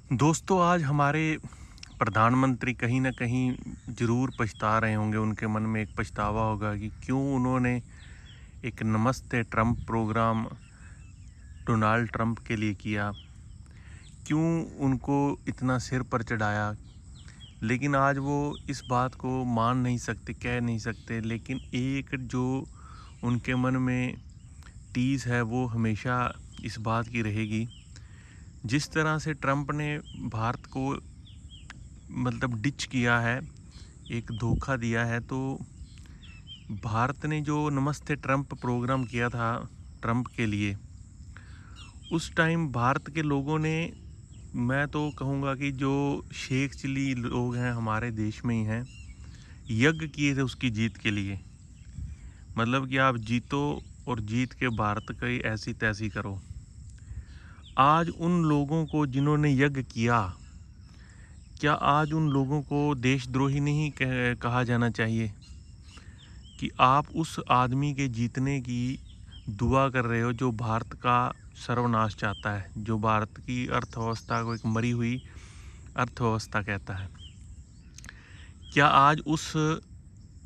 दोस्तों, आज हमारे प्रधानमंत्री कहीं न कहीं ज़रूर पछता रहे होंगे, उनके मन में एक पछतावा होगा कि क्यों उन्होंने एक नमस्ते ट्रंप प्रोग्राम डोनाल्ड ट्रंप के लिए किया, क्यों उनको इतना सिर पर चढ़ाया। लेकिन आज वो इस बात को मान नहीं सकते, कह नहीं सकते, लेकिन एक जो उनके मन में टीस है वो हमेशा इस बात की रहेगी। जिस तरह से ट्रंप ने भारत को मतलब डिच किया है, एक धोखा दिया है, तो भारत ने जो नमस्ते ट्रंप प्रोग्राम किया था ट्रंप के लिए, उस टाइम भारत के लोगों ने, मैं तो कहूँगा कि जो शेख चिल्ली लोग हैं हमारे देश में ही हैं, यज्ञ किए थे उसकी जीत के लिए। मतलब कि आप जीतो और जीत के भारत की ऐसी तैसी करो। आज उन लोगों को जिन्होंने यज्ञ किया, क्या आज उन लोगों को देशद्रोही नहीं कहा जाना चाहिए कि आप उस आदमी के जीतने की दुआ कर रहे हो जो भारत का सर्वनाश चाहता है, जो भारत की अर्थव्यवस्था को एक मरी हुई अर्थव्यवस्था कहता है। क्या आज उस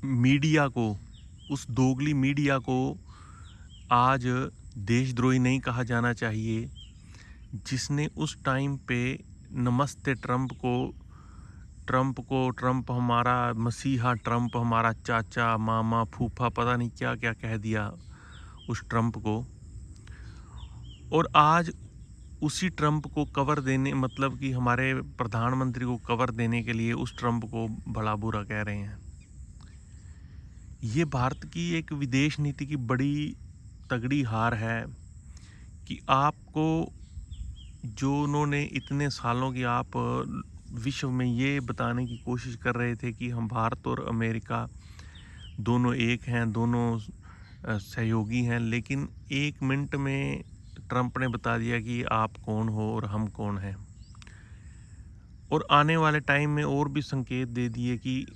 मीडिया को, उस दोगली मीडिया को आज देशद्रोही नहीं कहा जाना चाहिए, जिसने उस टाइम पे नमस्ते ट्रंप हमारा मसीहा, ट्रंप हमारा चाचा, मामा, फूफा, पता नहीं क्या क्या कह दिया उस ट्रंप को। और आज उसी ट्रंप को कवर देने, मतलब कि हमारे प्रधानमंत्री को कवर देने के लिए उस ट्रंप को भला बुरा कह रहे हैं। ये भारत की एक विदेश नीति की बड़ी तगड़ी हार है कि आपको, जो उन्होंने इतने सालों की, आप विश्व में ये बताने की कोशिश कर रहे थे कि हम भारत और अमेरिका दोनों एक हैं, दोनों सहयोगी हैं, लेकिन 1 मिनट में ट्रंप ने बता दिया कि आप कौन हो और हम कौन हैं। और आने वाले टाइम में और भी संकेत दे दिए कि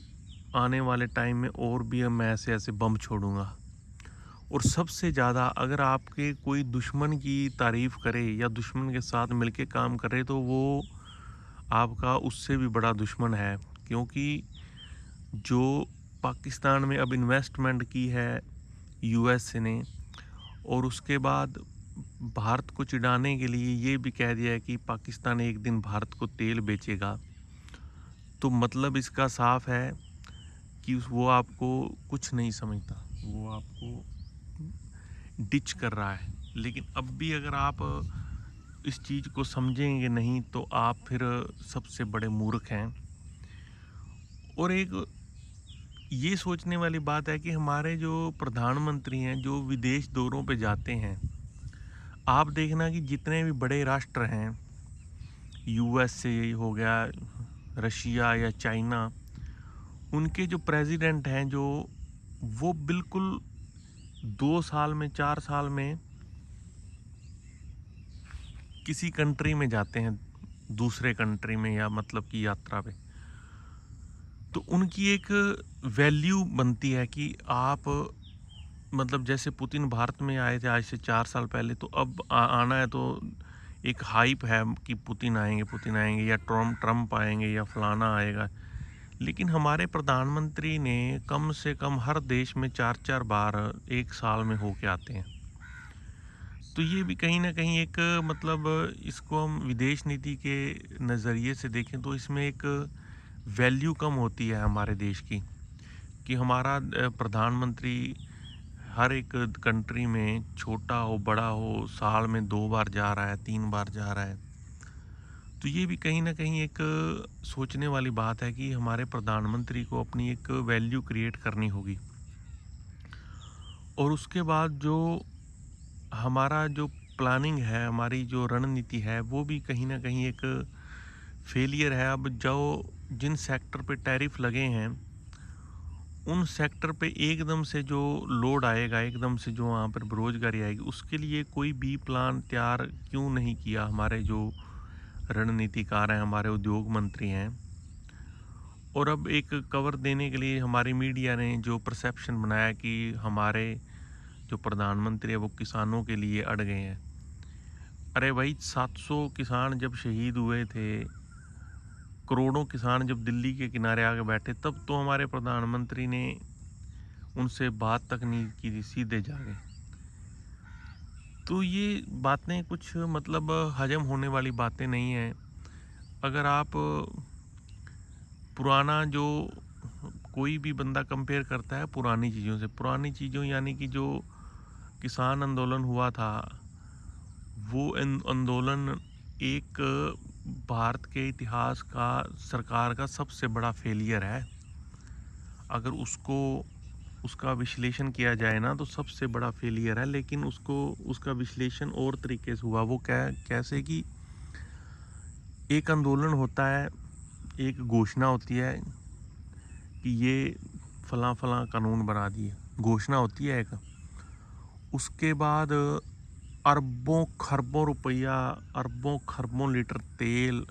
आने वाले टाइम में और भी मैं ऐसे ऐसे बम छोड़ूंगा। और सबसे ज़्यादा अगर आपके कोई दुश्मन की तारीफ़ करे या दुश्मन के साथ मिलके काम करे, तो वो आपका उससे भी बड़ा दुश्मन है। क्योंकि जो पाकिस्तान में अब इन्वेस्टमेंट की है यूएस ने, और उसके बाद भारत को चिढ़ाने के लिए ये भी कह दिया है कि पाकिस्तान एक दिन भारत को तेल बेचेगा, तो मतलब इसका साफ है कि वो आपको कुछ नहीं समझता, वो आपको डिच कर रहा है। लेकिन अब भी अगर आप इस चीज़ को समझेंगे नहीं, तो आप फिर सबसे बड़े मूर्ख हैं। और एक ये सोचने वाली बात है कि हमारे जो प्रधानमंत्री हैं, जो विदेश दौरों पे जाते हैं, आप देखना कि जितने भी बड़े राष्ट्र हैं, यूएसए हो गया, रशिया या चाइना, उनके जो प्रेसिडेंट हैं, जो वो बिल्कुल 2 साल में, 4 साल में किसी कंट्री में जाते हैं, दूसरे कंट्री में, या मतलब कि यात्रा पे, तो उनकी एक वैल्यू बनती है कि आप, मतलब जैसे पुतिन भारत में आए थे आज से 4 साल पहले, तो अब आना है तो एक हाइप है कि पुतिन आएंगे या ट्रम्प आएंगे या फलाना आएगा। लेकिन हमारे प्रधानमंत्री ने कम से कम हर देश में 4-4 बार 1 साल में होके आते हैं। तो ये भी कहीं ना कहीं एक, मतलब इसको हम विदेश नीति के नज़रिए से देखें तो इसमें एक वैल्यू कम होती है हमारे देश की, कि हमारा प्रधानमंत्री हर एक कंट्री में, छोटा हो बड़ा हो, साल में 2 बार जा रहा है, 3 बार जा रहा है। तो ये भी कहीं ना कहीं एक सोचने वाली बात है कि हमारे प्रधानमंत्री को अपनी एक वैल्यू क्रिएट करनी होगी। और उसके बाद जो हमारा जो प्लानिंग है, हमारी जो रणनीति है, वो भी कहीं ना कहीं एक फेलियर है। अब जो जिन सेक्टर पे टैरिफ लगे हैं, उन सेक्टर पे एकदम से जो लोड आएगा, एकदम से जो वहाँ पर बेरोजगारी आएगी, उसके लिए कोई भी प्लान तैयार क्यों नहीं किया हमारे जो रणनीतिकार हैं, हमारे उद्योग मंत्री हैं। और अब एक कवर देने के लिए हमारी मीडिया ने जो परसेप्शन बनाया कि हमारे जो प्रधानमंत्री है वो किसानों के लिए अड़ गए हैं, अरे भाई 700 किसान जब शहीद हुए थे, करोड़ों किसान जब दिल्ली के किनारे आके बैठे, तब तो हमारे प्रधानमंत्री ने उनसे बात तक नहीं की थी, सीधे जाके। तो ये बातें कुछ मतलब हजम होने वाली बातें नहीं हैं। अगर आप पुराना जो कोई भी बंदा कंपेयर करता है पुरानी चीज़ों से, पुरानी चीज़ों यानी कि जो किसान आंदोलन हुआ था, वो आंदोलन एक भारत के इतिहास का सरकार का सबसे बड़ा फेलियर है। अगर उसका विश्लेषण किया जाए ना तो सबसे बड़ा फेलियर है। लेकिन उसका विश्लेषण और तरीके से हुआ। वो कैसे कि एक आंदोलन होता है, एक घोषणा होती है कि ये फलां फलां कानून बना दिए, घोषणा होती है एक। उसके बाद अरबों खरबों रुपया, अरबों खरबों लीटर तेल,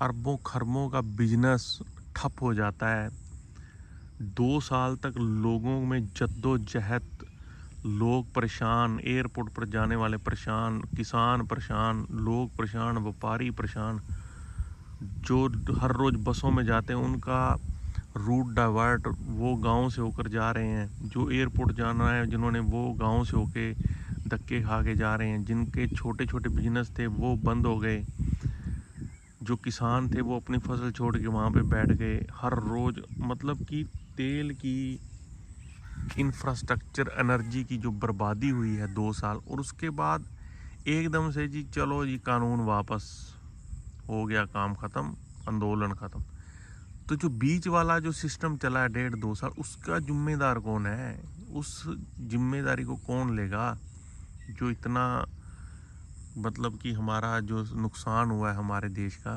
अरबों खरबों का बिजनेस ठप हो जाता है। 2 साल तक लोगों में जद्दोजहद, लोग परेशान, एयरपोर्ट पर जाने वाले परेशान, किसान परेशान, लोग परेशान, व्यापारी परेशान, जो हर रोज़ बसों में जाते हैं उनका रूट डाइवर्ट, वो गांव से होकर जा रहे हैं। जो एयरपोर्ट जाना है जिन्होंने, वो गांव से होके धक्के खा के जा रहे हैं। जिनके छोटे छोटे बिजनेस थे वो बंद हो गए। जो किसान थे वो अपनी फसल छोड़ के वहाँ पे बैठ गए। हर रोज़ मतलब कि तेल की इंफ्रास्ट्रक्चर, एनर्जी की जो बर्बादी हुई है 2 साल, और उसके बाद एकदम से जी चलो जी कानून वापस, हो गया काम ख़त्म, आंदोलन ख़त्म। तो जो बीच वाला जो सिस्टम चला है 1.5-2 साल, उसका जिम्मेदार कौन है? उस जिम्मेदारी को कौन लेगा? जो इतना मतलब कि हमारा जो नुकसान हुआ है हमारे देश का।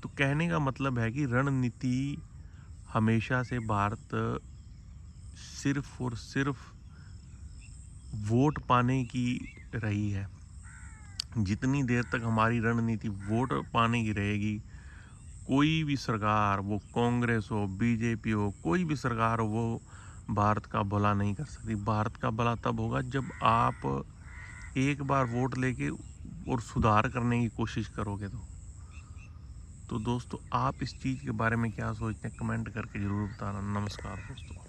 तो कहने का मतलब है कि रणनीति हमेशा से भारत सिर्फ और सिर्फ वोट पाने की रही है। जितनी देर तक हमारी रणनीति वोट पाने की रहेगी, कोई भी सरकार, वो कांग्रेस हो, बीजेपी हो, कोई भी सरकार हो, वो भारत का भला नहीं कर सकती। भारत का भला तब होगा जब आप एक बार वोट लेके और सुधार करने की कोशिश करोगे। तो दोस्तों, आप इस चीज़ के बारे में क्या सोचते हैं, कमेंट करके ज़रूर बताना। नमस्कार दोस्तों।